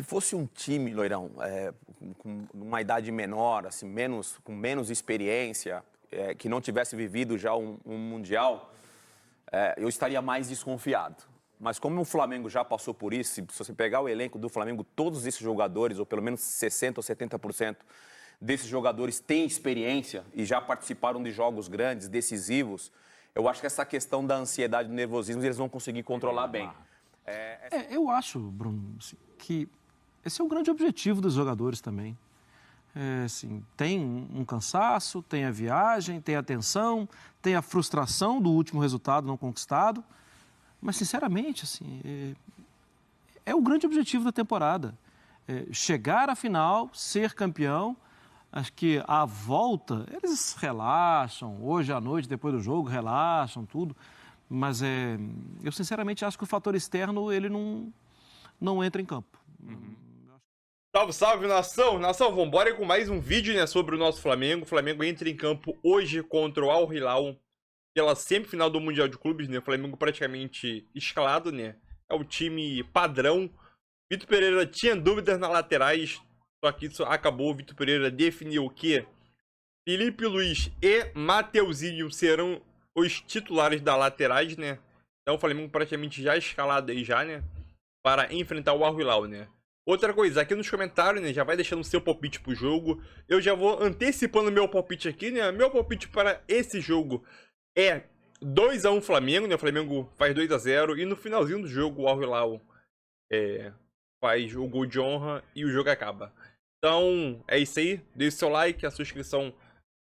Se fosse um time, Loirão, com uma idade menor, assim, com menos experiência, que não tivesse vivido já um Mundial, eu estaria mais desconfiado. Mas como o Flamengo já passou por isso, se você pegar o elenco do Flamengo, todos esses jogadores, ou pelo menos 60% ou 70% desses jogadores têm experiência e já participaram de jogos grandes, decisivos, eu acho que essa questão da ansiedade e do nervosismo eles vão conseguir controlar bem. Eu acho, Bruno, assim, que esse é o grande objetivo dos jogadores também. Assim, tem um cansaço, tem a viagem, tem a tensão, tem a frustração do último resultado não conquistado. Mas, sinceramente, assim, é o grande objetivo da temporada. Chegar à final, ser campeão. Acho que à volta, eles relaxam. Hoje à noite, depois do jogo, relaxam, tudo. Mas eu, sinceramente, acho que o fator externo, ele não entra em campo. Salve, salve, nação! Nação, vambora com mais um vídeo, né, sobre o nosso Flamengo. O Flamengo entra em campo hoje contra o Al Hilal pela semifinal do Mundial de Clubes, né? O Flamengo praticamente escalado, né? É o time padrão. Vitor Pereira tinha dúvidas nas laterais, só que isso acabou. O Vitor Pereira definiu que Felipe Luiz e Mateuzinho serão os titulares das laterais, né? Então o Flamengo praticamente já escalado aí já, né? Para enfrentar o Al Hilal, né? Outra coisa, aqui nos comentários, né? Já vai deixando o seu palpite pro jogo. Eu já vou antecipando meu palpite aqui, né? Meu palpite para esse jogo é 2-1 Flamengo, né? O Flamengo faz 2-0 e no finalzinho do jogo o Al Hilal faz o gol de honra e o jogo acaba. Então, é isso aí. Deixe seu like, a sua inscrição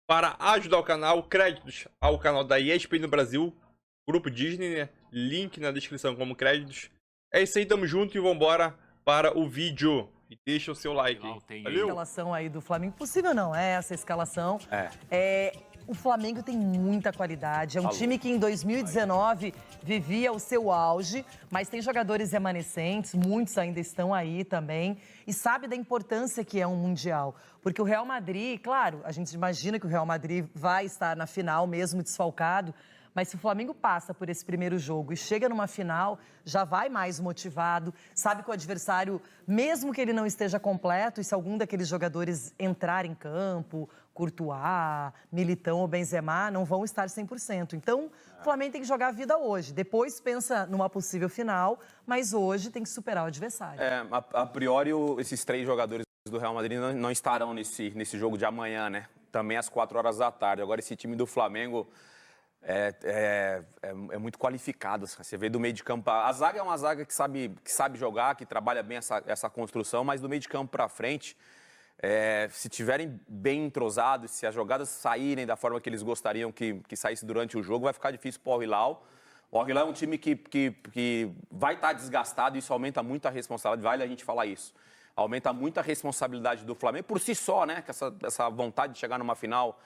para ajudar o canal. Créditos ao canal da ESPN no Brasil, Grupo Disney, né? Link na descrição como créditos. É isso aí, tamo junto e vambora para o vídeo. E deixa o seu like, hein? Valeu! A escalação aí do Flamengo, possível não, essa escalação. O Flamengo tem muita qualidade. É um time que em 2019 vivia o seu auge, mas tem jogadores remanescentes, muitos ainda estão aí também, e sabe da importância que é um Mundial. Porque o Real Madrid, claro, a gente imagina que o Real Madrid vai estar na final mesmo desfalcado, mas se o Flamengo passa por esse primeiro jogo e chega numa final, já vai mais motivado, sabe que o adversário, mesmo que ele não esteja completo, e se algum daqueles jogadores entrar em campo, Courtois, Militão ou Benzema, não vão estar 100%. Então, o Flamengo tem que jogar a vida hoje. Depois pensa numa possível final, mas hoje tem que superar o adversário. A priori, esses 3 jogadores do Real Madrid não estarão nesse jogo de amanhã, né? Também às 4 horas da tarde. Agora, esse time do Flamengo é muito qualificado. Você vê do meio de campo. A zaga é uma zaga que sabe jogar, que trabalha bem essa construção, mas do meio de campo para frente, se tiverem bem entrosados, se as jogadas saírem da forma que eles gostariam que saísse durante o jogo, vai ficar difícil para o Al Hilal. O Al Hilal é um time que vai estar desgastado, e isso aumenta muito a responsabilidade, vale a gente falar isso. Aumenta muito a responsabilidade do Flamengo por si só, né? Que essa vontade de chegar numa final,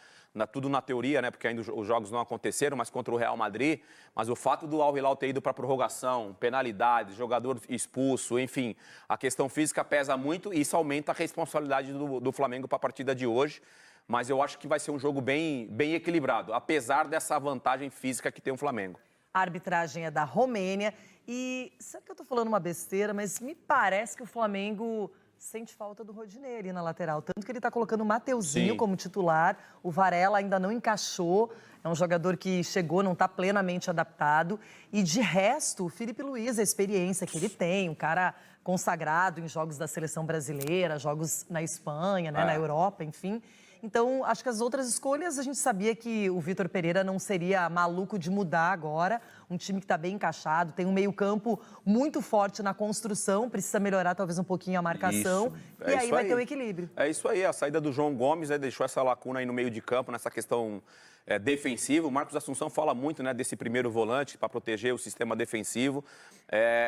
tudo na teoria, né? Porque ainda os jogos não aconteceram, mas contra o Real Madrid. Mas o fato do Al Hilal ter ido para a prorrogação, penalidades, jogador expulso, enfim, a questão física pesa muito e isso aumenta a responsabilidade do Flamengo para a partida de hoje. Mas eu acho que vai ser um jogo bem equilibrado, apesar dessa vantagem física que tem o Flamengo. A arbitragem é da Romênia e, sabe que eu tô falando uma besteira, mas me parece que o Flamengo sente falta do Rodinei ali na lateral. Tanto que ele tá colocando o Mateuzinho como titular, o Varela ainda não encaixou, é um jogador que chegou, não tá plenamente adaptado. E de resto, o Felipe Luiz, a experiência que ele tem, um cara consagrado em jogos da seleção brasileira, jogos na Espanha, né, na Europa, enfim. Então, acho que as outras escolhas, a gente sabia que o Vitor Pereira não seria maluco de mudar agora. Um time que está bem encaixado, tem um meio-campo muito forte na construção, precisa melhorar talvez um pouquinho a marcação. E aí vai ter o equilíbrio. É isso aí, a saída do João Gomes deixou essa lacuna aí no meio de campo, nessa questão defensiva. O Marcos Assunção fala muito, né, desse primeiro volante para proteger o sistema defensivo.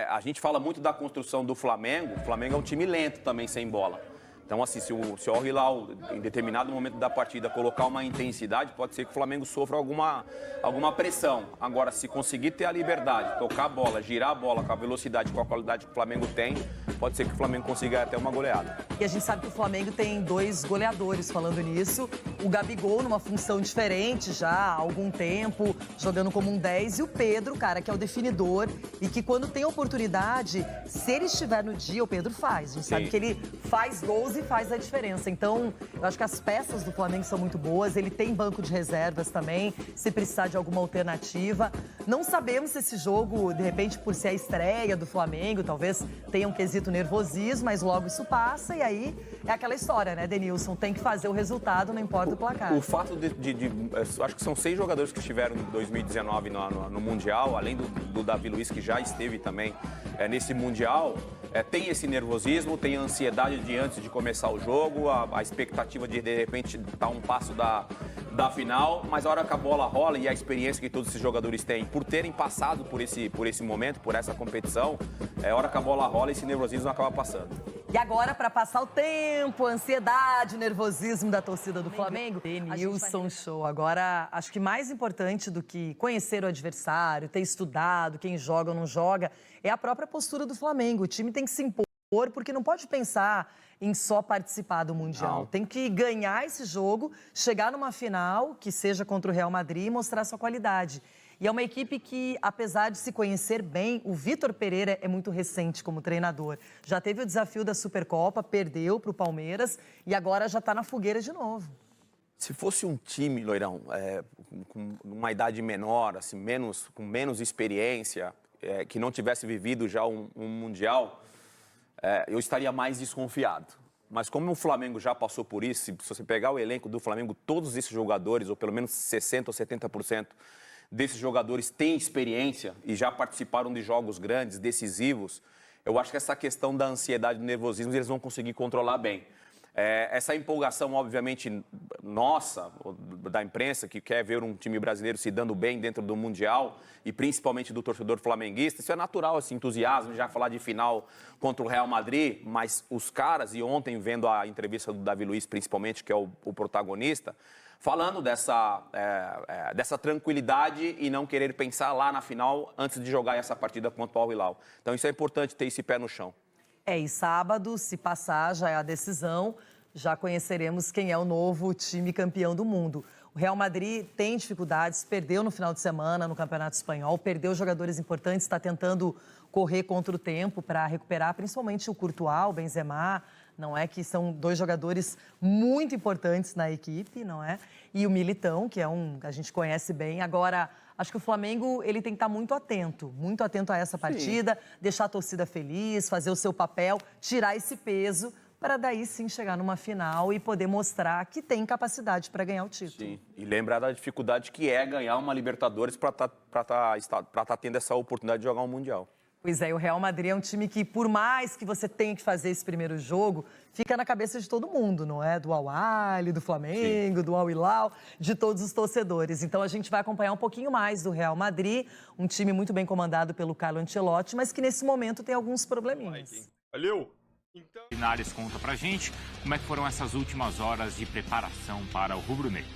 A gente fala muito da construção do Flamengo. O Flamengo é um time lento também, sem bola. Então, assim, se o Al Hilal, em determinado momento da partida, colocar uma intensidade, pode ser que o Flamengo sofra alguma pressão. Agora, se conseguir ter a liberdade, tocar a bola, girar a bola com a velocidade, com a qualidade que o Flamengo tem, pode ser que o Flamengo consiga até uma goleada. E a gente sabe que o Flamengo tem 2 goleadores falando nisso. O Gabigol numa função diferente já há algum tempo, jogando como um 10. E o Pedro, cara, que é o definidor e que quando tem oportunidade, se ele estiver no dia, o Pedro faz. A gente sabe que ele faz gols e faz a diferença. Então, eu acho que as peças do Flamengo são muito boas. Ele tem banco de reservas também, se precisar de alguma alternativa. Não sabemos se esse jogo, de repente, por ser a estreia do Flamengo, talvez tenha um quesito nervosismo, mas logo isso passa e aí é aquela história, né, Denilson? Tem que fazer o resultado, não importa o placar. O fato acho que são 6 jogadores que estiveram em 2019 no Mundial, além do Davi Luiz, que já esteve também nesse Mundial, tem esse nervosismo, tem a ansiedade de antes de começar o jogo, a expectativa de repente, dar um passo da final, mas a hora que a bola rola e a experiência que todos esses jogadores têm, por terem passado por esse momento, por essa competição, a hora que a bola rola, esse nervosismo acaba passando. E agora, para passar o tempo, a ansiedade, o nervosismo da torcida do Flamengo, Denilson, show. Agora, acho que mais importante do que conhecer o adversário, ter estudado quem joga ou não joga, é a própria postura do Flamengo. O time tem que se impor, porque não pode pensar em só participar do Mundial. Não. Tem que ganhar esse jogo, chegar numa final, que seja contra o Real Madrid, e mostrar sua qualidade. E é uma equipe que, apesar de se conhecer bem, o Vitor Pereira é muito recente como treinador. Já teve o desafio da Supercopa, perdeu para o Palmeiras e agora já está na fogueira de novo. Se fosse um time, Loirão, com uma idade menor, assim, com menos experiência, que não tivesse vivido já um Mundial, eu estaria mais desconfiado. Mas como o Flamengo já passou por isso, se você pegar o elenco do Flamengo, todos esses jogadores, ou pelo menos 60% ou 70%, desses jogadores têm experiência e já participaram de jogos grandes, decisivos, eu acho que essa questão da ansiedade e do nervosismo eles vão conseguir controlar bem. Essa empolgação, obviamente, nossa, da imprensa, que quer ver um time brasileiro se dando bem dentro do Mundial, e principalmente do torcedor flamenguista, isso é natural, esse entusiasmo, já falar de final contra o Real Madrid, mas os caras, e ontem vendo a entrevista do Davi Luiz, principalmente, que é o protagonista, falando dessa tranquilidade e não querer pensar lá na final antes de jogar essa partida contra o Al Hilal. Então isso é importante, ter esse pé no chão. E sábado, se passar, já é a decisão, já conheceremos quem é o novo time campeão do mundo. O Real Madrid tem dificuldades, perdeu no final de semana no Campeonato Espanhol, perdeu jogadores importantes, está tentando correr contra o tempo para recuperar, principalmente o Courtois, o Benzema, não é? Que são 2 jogadores muito importantes na equipe, não é? E o Militão, que é que a gente conhece bem. Agora, acho que o Flamengo ele tem que estar muito atento a essa partida, deixar a torcida feliz, fazer o seu papel, tirar esse peso, para daí sim chegar numa final e poder mostrar que tem capacidade para ganhar o título. Sim, e lembrar da dificuldade que é ganhar uma Libertadores para tá tendo essa oportunidade de jogar um Mundial. Pois é, o Real Madrid é um time que, por mais que você tenha que fazer esse primeiro jogo, fica na cabeça de todo mundo, não é? Do Al-Ahly, do Flamengo, do Al Hilal, de todos os torcedores. Então a gente vai acompanhar um pouquinho mais do Real Madrid, um time muito bem comandado pelo Carlo Ancelotti, mas que nesse momento tem alguns probleminhas. Valeu! Então... Linares conta pra gente como é que foram essas últimas horas de preparação para o rubro-negro.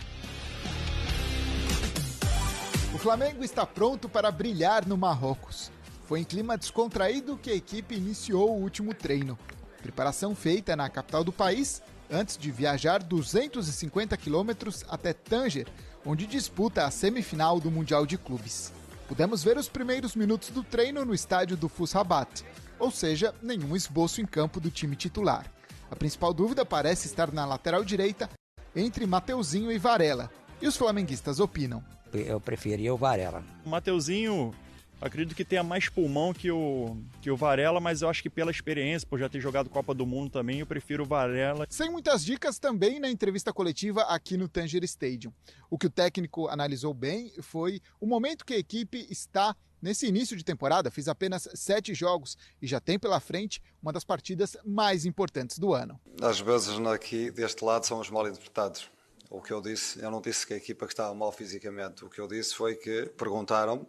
O Flamengo está pronto para brilhar no Marrocos. Foi em clima descontraído que a equipe iniciou o último treino. Preparação feita na capital do país, antes de viajar 250 quilômetros até Tanger, onde disputa a semifinal do Mundial de Clubes. Pudemos ver os primeiros minutos do treino no estádio do FUS Rabat, ou seja, nenhum esboço em campo do time titular. A principal dúvida parece estar na lateral direita, entre Mateuzinho e Varela. E os flamenguistas opinam. Eu preferia o Varela. O Mateuzinho, acredito que tenha mais pulmão que o Varela, mas eu acho que pela experiência, por já ter jogado Copa do Mundo também, eu prefiro o Varela. Sem muitas dicas também na entrevista coletiva aqui no Tanger Stadium. O que o técnico analisou bem foi o momento que a equipe está nesse início de temporada. Fiz apenas 7 jogos e já tem pela frente uma das partidas mais importantes do ano. Às vezes aqui deste lado somos mal interpretados. O que eu disse, eu não disse que a equipa estava mal fisicamente. O que eu disse foi que perguntaram-me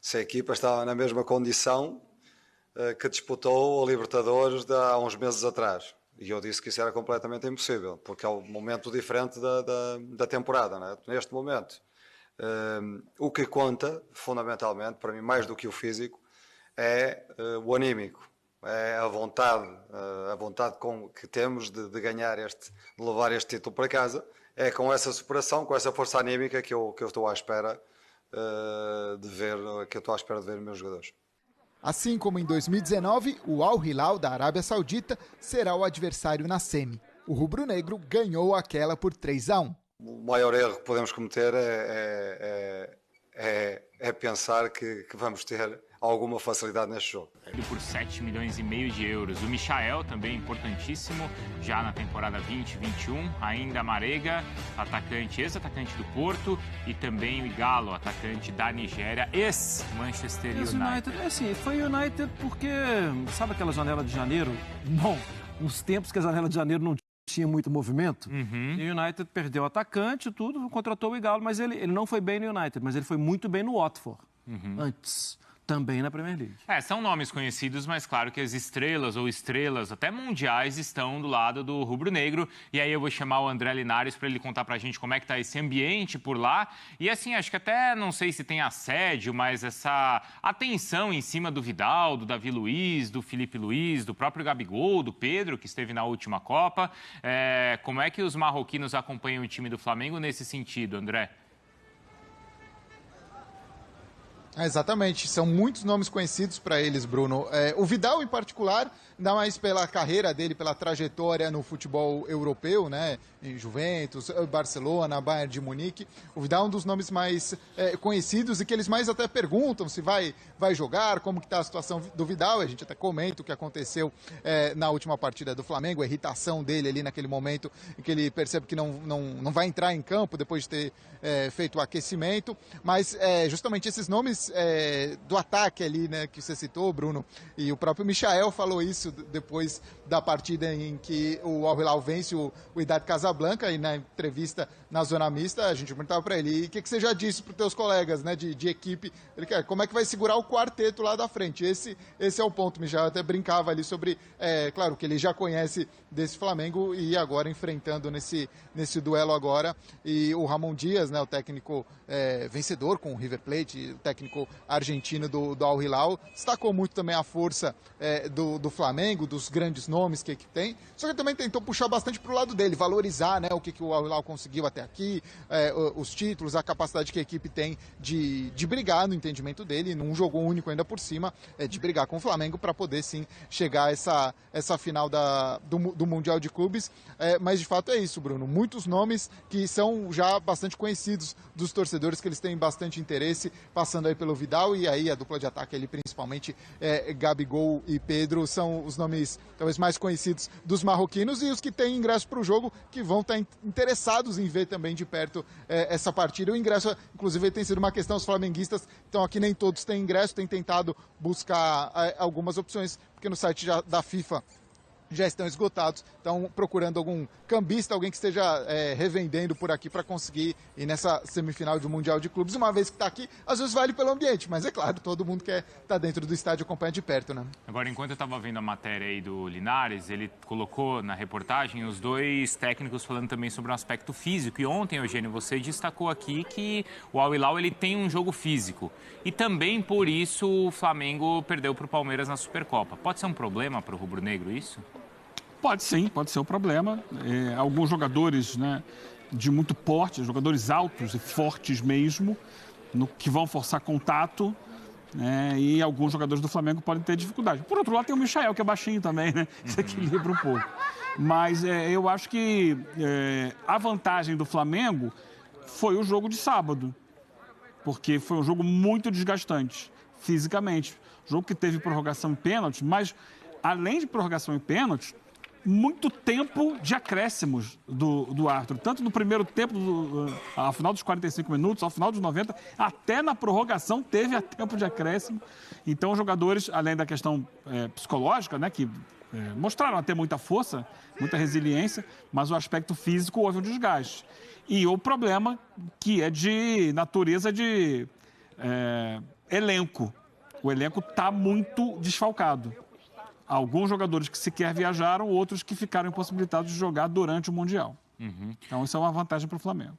se a equipa estava na mesma condição que disputou a Libertadores de há uns meses atrás. E eu disse que isso era completamente impossível, porque é um momento diferente da temporada, né? Neste momento. O que conta, fundamentalmente, para mim, mais do que o físico, é o anímico. É a vontade que temos de ganhar de levar este título para casa. É com essa superação, com essa força anímica que eu estou à espera de ver meus jogadores. Assim como em 2019, o Al Hilal da Arábia Saudita será o adversário na semi. O rubro-negro ganhou aquela por 3-1. O maior erro que podemos cometer é pensar que vamos ter alguma facilidade neste jogo. Por 7,5 milhões de euros. O Michael, também importantíssimo, já na temporada 2021. Ainda Marega, ex-atacante do Porto. E também o Igalo, atacante da Nigéria, ex-Manchester United. Assim, foi United porque, sabe aquela janela de janeiro? Bom, nos tempos que a janela de janeiro não tinha muito movimento, e o United perdeu o atacante, tudo, contratou o Igalo, mas ele não foi bem no United, mas ele foi muito bem no Watford, antes. Também na Premier League. São nomes conhecidos, mas claro que as estrelas ou estrelas até mundiais estão do lado do rubro-negro. E aí eu vou chamar o André Linares para ele contar para a gente como é que está esse ambiente por lá. E assim, acho que até não sei se tem assédio, mas essa atenção em cima do Vidal, do Davi Luiz, do Felipe Luiz, do próprio Gabigol, do Pedro, que esteve na última Copa. Como é que os marroquinos acompanham o time do Flamengo nesse sentido, André? Exatamente, são muitos nomes conhecidos para eles, Bruno. O Vidal, em particular, ainda mais pela carreira dele, pela trajetória no futebol europeu, né? Em Juventus, Barcelona, Bayern de Munique. O Vidal é um dos nomes mais conhecidos e que eles mais até perguntam se vai jogar, como que está a situação do Vidal. A gente até comenta o que aconteceu na última partida do Flamengo, a irritação dele ali naquele momento em que ele percebe que não vai entrar em campo depois de ter feito o aquecimento. Mas justamente esses nomes do ataque ali, né, que você citou, Bruno, e o próprio Michael falou isso depois da partida em que o Al Hilal vence o Wydad Casablanca, e na entrevista na zona mista a gente perguntava para ele, e o que você já disse para os teus colegas, né, de equipe, ele quer, como é que vai segurar o quarteto lá da frente? Esse é o ponto. Michael até brincava ali sobre, claro, que ele já conhece desse Flamengo e agora enfrentando nesse duelo agora, e o Ramon Dias, né, o técnico vencedor com o River Plate, o técnico argentino do Al Hilal, destacou muito também a força do Flamengo, dos grandes nomes que tem, só que também tentou puxar bastante para o lado dele, valorizar, né, o que o Al Hilal conseguiu até aqui, os títulos, a capacidade que a equipe tem de brigar, no entendimento dele, num jogo único ainda por cima, de brigar com o Flamengo para poder sim chegar a essa final do Mundial de Clubes, mas de fato é isso, Bruno, muitos nomes que são já bastante conhecidos dos torcedores, que eles têm bastante interesse, passando aí pelo Vidal, e aí a dupla de ataque ali, principalmente Gabigol e Pedro, são os nomes talvez mais conhecidos dos marroquinos e os que têm ingresso para o jogo, que vão estar interessados em ver também de perto essa partida. O ingresso, inclusive, tem sido uma questão, os flamenguistas, então aqui nem todos têm ingresso, têm tentado buscar algumas opções, porque no site da FIFA já estão esgotados, estão procurando algum cambista, alguém que esteja revendendo por aqui para conseguir ir nessa semifinal do Mundial de Clubes. Uma vez que está aqui, às vezes vale pelo ambiente, mas é claro, todo mundo quer estar dentro do estádio e acompanhar de perto, né? Agora, enquanto eu estava vendo a matéria aí do Linares, ele colocou na reportagem os dois técnicos falando também sobre o aspecto físico. E ontem, Eugênio, você destacou aqui que o Al Hilal ele tem um jogo físico. E também por isso o Flamengo perdeu para o Palmeiras na Supercopa. Pode ser um problema para o rubro-negro isso? Pode sim, pode ser um problema. Alguns jogadores, né, de muito porte, jogadores altos e fortes mesmo, que vão forçar contato, né, e alguns jogadores do Flamengo podem ter dificuldade. Por outro lado, tem o Michael, que é baixinho também, né? Isso equilibra um pouco. Mas eu acho que a vantagem do Flamengo foi o jogo de sábado, porque foi um jogo muito desgastante, fisicamente. Jogo que teve prorrogação e pênalti, mas além de prorrogação e pênalti, muito tempo de acréscimos do árbitro, tanto no primeiro tempo, ao final dos 45 minutos, ao final dos 90, até na prorrogação teve tempo de acréscimo. Então, os jogadores, além da questão psicológica, né, que mostraram até muita força, muita resiliência, mas o aspecto físico houve um desgaste. E o problema que é de natureza de elenco. O elenco está muito desfalcado. alguns jogadores que sequer viajaram, outros que ficaram impossibilitados de jogar durante o Mundial. Então, isso é uma vantagem para o Flamengo.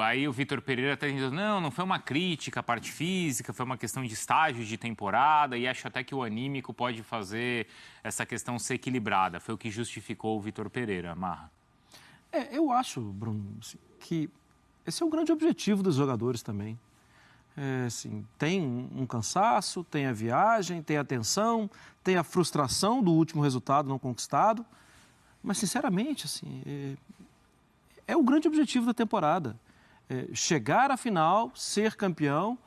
Aí o Vitor Pereira está dizendo, não foi uma crítica à parte física, foi uma questão de estágios de temporada, e acho até que o anímico pode fazer essa questão ser equilibrada. Foi o que justificou o Vitor Pereira, Marra. Eu acho, Bruno, assim, que esse é o grande objetivo dos jogadores também. Assim, tem um cansaço, tem a viagem, tem a tensão, tem a frustração do último resultado não conquistado. Mas, sinceramente, assim, é o grande objetivo da temporada. Chegar à final, ser campeão.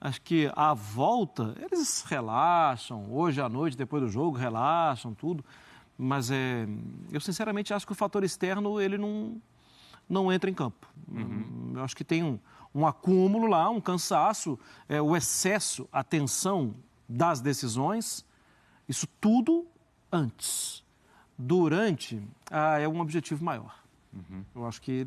Acho que à volta, eles relaxam. Hoje à noite, depois do jogo, relaxam, tudo. Mas eu, sinceramente, acho que o fator externo, ele não entra em campo. Eu acho que tem um acúmulo lá, um cansaço, o excesso, a tensão das decisões. Isso tudo antes. Durante, é um objetivo maior. Eu acho que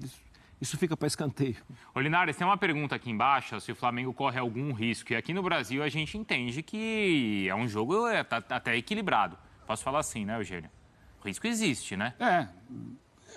isso fica para escanteio. Ô, Linares, tem uma pergunta aqui embaixo, se o Flamengo corre algum risco. E aqui no Brasil a gente entende que é um jogo até equilibrado. Posso falar assim, né, Eugênio? O risco existe, né?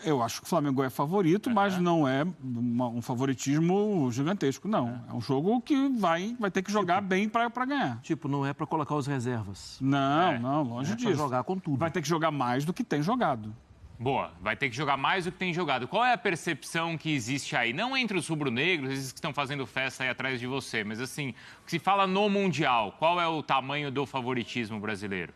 Eu acho que o Flamengo é favorito, mas não é um favoritismo gigantesco, não. É um jogo que vai ter que jogar bem para ganhar. Não é para colocar os reservas. Não, longe disso. Para jogar com tudo. Vai ter que jogar mais do que tem jogado. Boa, vai ter que jogar mais do que tem jogado. Qual é a percepção que existe aí? Não entre os rubro-negros, esses que estão fazendo festa aí atrás de você, mas assim, o que se fala no Mundial, qual é o tamanho do favoritismo brasileiro?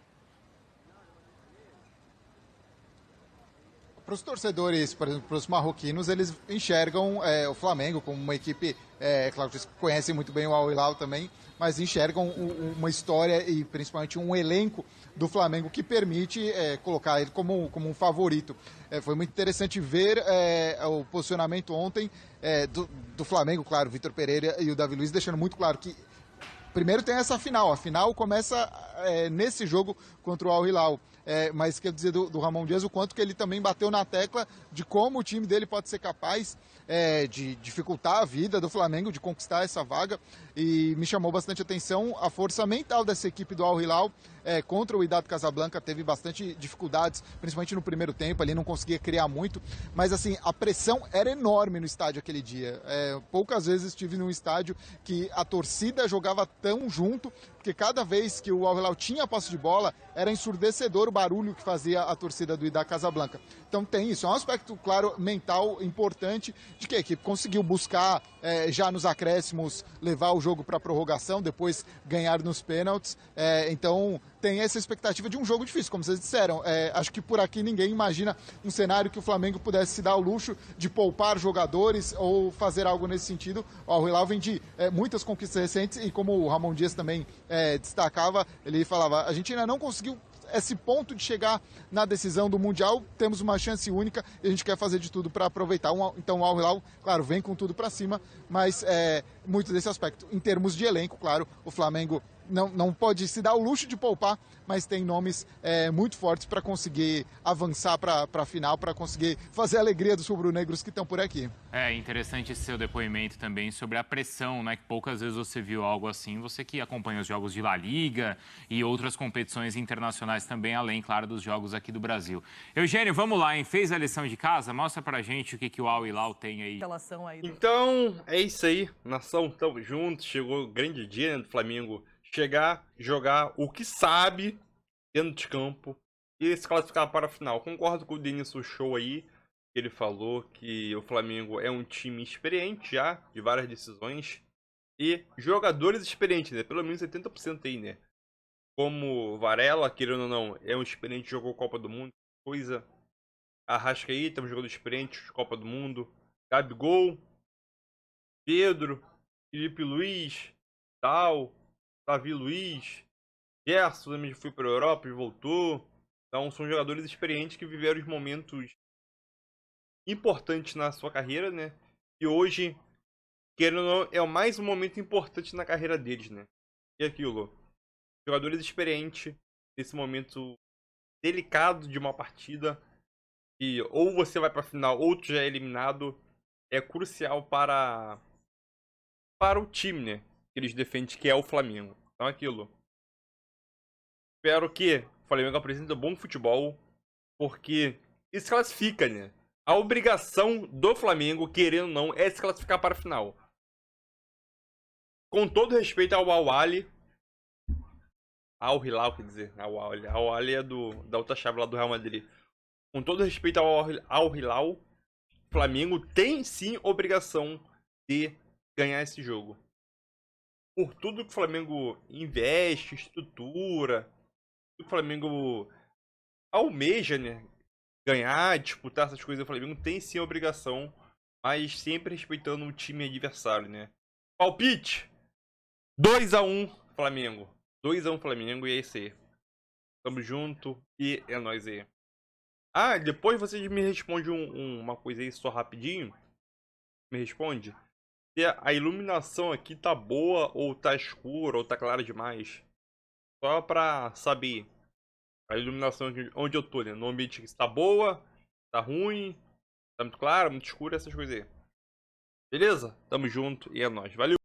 Para os torcedores, por exemplo, para os marroquinos, eles enxergam o Flamengo como uma equipe, claro que eles conhecem muito bem o Al Hilal também, mas enxergam uma história e principalmente um elenco do Flamengo que permite colocar ele como um favorito. Foi muito interessante ver o posicionamento ontem do Flamengo, claro, Vitor Pereira e o Davi Luiz deixando muito claro que primeiro tem essa final, a final começa nesse jogo contra o Al Hilal. Mas quero dizer do Ramon Dias o quanto que ele também bateu na tecla de como o time dele pode ser capaz de dificultar a vida do Flamengo, de conquistar essa vaga, e me chamou bastante atenção a força mental dessa equipe do Al Hilal contra o Wydad Casablanca. Teve bastante dificuldades, principalmente no primeiro tempo, ali não conseguia criar muito, mas assim, a pressão era enorme no estádio aquele dia. Poucas vezes estive num estádio que a torcida jogava tão junto, porque cada vez que o Al Hilal tinha a posse de bola, era ensurdecedor o barulho que fazia a torcida do Wydad Casablanca. Então tem isso, é um aspecto, claro, mental importante, de que a equipe conseguiu buscar já nos acréscimos, levar o jogo para a prorrogação, depois ganhar nos pênaltis. Então tem essa expectativa de um jogo difícil, como vocês disseram. Acho que por aqui ninguém imagina um cenário que o Flamengo pudesse se dar o luxo de poupar jogadores ou fazer algo nesse sentido. O Al Hilal vem de muitas conquistas recentes e, como o Ramon Dias também destacava, ele falava, a gente ainda não conseguiu esse ponto de chegar na decisão do Mundial, temos uma chance única e a gente quer fazer de tudo para aproveitar. Então o Al Hilal, claro, vem com tudo para cima, mas muito desse aspecto. Em termos de elenco, claro, o Flamengo não pode se dar o luxo de poupar, mas tem nomes muito fortes para conseguir avançar para a final, para conseguir fazer a alegria dos rubro-negros que estão por aqui. É interessante esse seu depoimento também sobre a pressão, né? Que poucas vezes você viu algo assim. Você que acompanha os jogos de La Liga e outras competições internacionais também, além, claro, dos jogos aqui do Brasil. Eugênio, vamos lá, hein? Fez a lição de casa? Mostra pra gente o que o Al Hilal tem aí. Então, é isso aí. Nação, tamo juntos. Chegou o grande dia, né, do Flamengo chegar, jogar o que sabe dentro de campo e se classificar para a final. Concordo com o Denilson Show aí. Ele falou que o Flamengo é um time experiente já, de várias decisões, e jogadores experientes, né? Pelo menos 70% aí, né? Como Varela, querendo ou não, é um experiente, jogou Copa do Mundo, coisa. Arrascaeta, um jogador experiente, Copa do Mundo. Gabigol, Pedro, Felipe Luiz, Tal, Davi Luiz, Gerson também foi para a Europa e voltou. Então são jogadores experientes que viveram os momentos importantes na sua carreira, né? E hoje, querendo ou não, é mais um momento importante na carreira deles, né? E aquilo, jogadores experientes nesse momento delicado de uma partida, e ou você vai para a final ou tu já é eliminado, é crucial para o time, né? Que eles defendem, que é o Flamengo. Então aquilo. Espero que o Flamengo apresenta bom futebol, porque isso classifica, né? A obrigação do Flamengo, querendo ou não, é se classificar para a final. Com todo respeito ao Al-Ahly, Al-Hilal, quer dizer, Al-Ahly é da outra chave lá do Real Madrid. Com todo respeito ao Al-Hilal, o Flamengo tem sim obrigação de ganhar esse jogo. Por tudo que o Flamengo investe, estrutura, tudo que o Flamengo almeja, né? Ganhar, disputar essas coisas, o Flamengo tem sim a obrigação, mas sempre respeitando o time adversário, né? Palpite! 2-1 Flamengo. 2-1 Flamengo e é isso aí. Tamo junto e é nóis aí. Ah, depois vocês me respondem uma coisa aí só rapidinho. Me responde. Se a iluminação aqui tá boa ou tá escura ou tá clara demais. Só pra saber. A iluminação onde eu tô, né? No ambiente que está boa, tá ruim, tá muito claro, muito escuro, essas coisas aí. Beleza? Tamo junto e é nóis. Valeu!